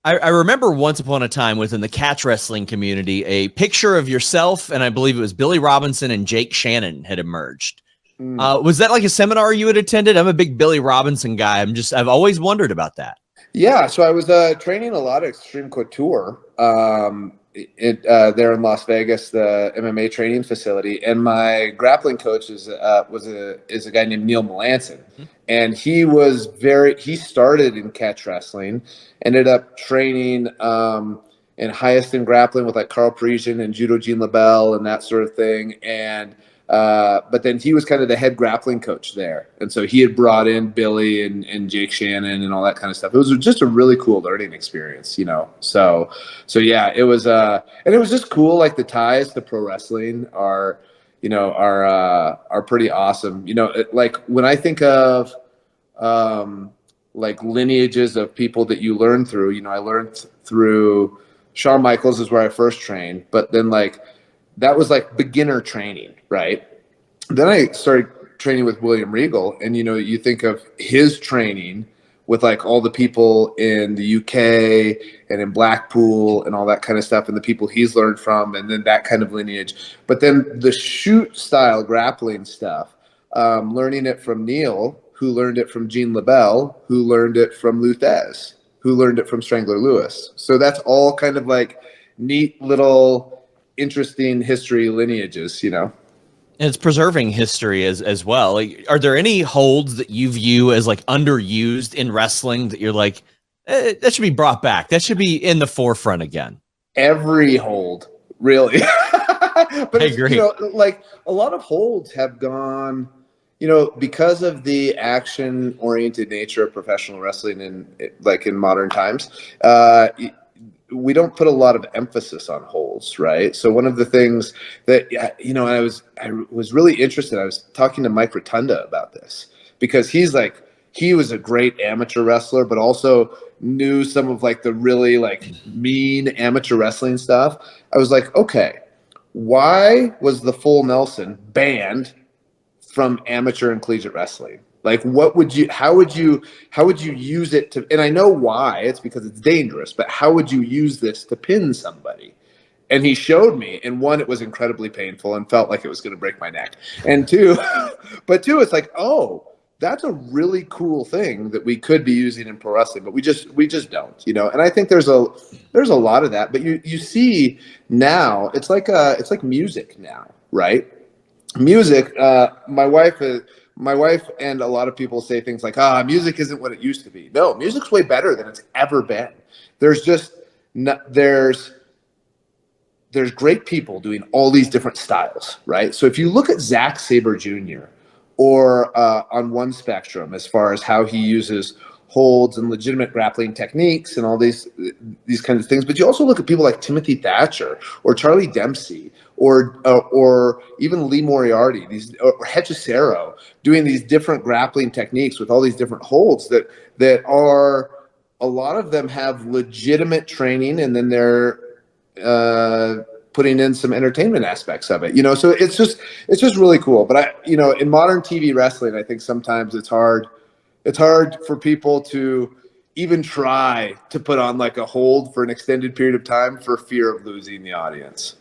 I remember once upon a time within the catch wrestling community, a picture of yourself and I believe it was Billy Robinson and Jake Shannon had emerged. Was that like a seminar you had attended? I'm a big Billy Robinson guy. I've always wondered about that. Yeah, so I was training a lot of Extreme Couture there in Las Vegas, the MMA training facility, and my grappling coach is a guy named Neil Melanson, and he started in catch wrestling, ended up training in highest in grappling with like Carl Parisian and Judo Jean LaBelle and that sort of thing, and but then he was kind of the head grappling coach there. And so he had brought in Billy and Jake Shannon and all that kind of stuff. It was just a really cool learning experience, you know? So yeah, it was, and it was just cool. Like the ties to pro wrestling are pretty awesome. You know, like when I think of, like lineages of people that you learn through, you know, I learned through Shawn Michaels is where I first trained, but then like, that was like beginner training, right? Then I started training with William Regal, and you know, you think of his training with like all the people in the UK and in Blackpool and all that kind of stuff, and the people he's learned from, and then that kind of lineage. But then the shoot style grappling stuff, learning it from Neil, who learned it from Jean LaBelle, who learned it from Luthez, who learned it from Strangler Lewis. So that's all kind of like neat little interesting history lineages, you know. And it's preserving history as well. Like, are there any holds that you view as like underused in wrestling that you're like, that should be brought back? That should be in the forefront again. Every hold, really. But I agree. You know, like a lot of holds have gone, you know, because of the action-oriented nature of professional wrestling in modern times. We don't put a lot of emphasis on holds, right? So one of the things that, you know, I was really interested. I was talking to Mike Rotunda about this because he was a great amateur wrestler, but also knew some of like the really like mean amateur wrestling stuff. I was like, okay, why was the full Nelson banned from amateur and collegiate wrestling? Like, how would you use it to, and I know why, it's because it's dangerous, but how would you use this to pin somebody? And he showed me, and one, it was incredibly painful and felt like it was going to break my neck. And two, it's like, oh, that's a really cool thing that we could be using in pro wrestling, but we just don't, you know? And I think there's a lot of that, but you see now, it's like music now, right? Music, my wife and a lot of people say things like, music isn't what it used to be. No, music's way better than it's ever been. There's great people doing all these different styles, right? So if you look at Zack Sabre Jr. or on one spectrum, as far as how he uses holds and legitimate grappling techniques and all these kinds of things, but you also look at people like Timothy Thatcher or Charlie Dempsey or even Lee Moriarty, or Hechicero, doing these different grappling techniques with all these different holds that are, a lot of them have legitimate training, and then they're putting in some entertainment aspects of it, you know. So it's just really cool. But you know, in modern TV wrestling, I think sometimes it's hard for people to even try to put on like a hold for an extended period of time for fear of losing the audience.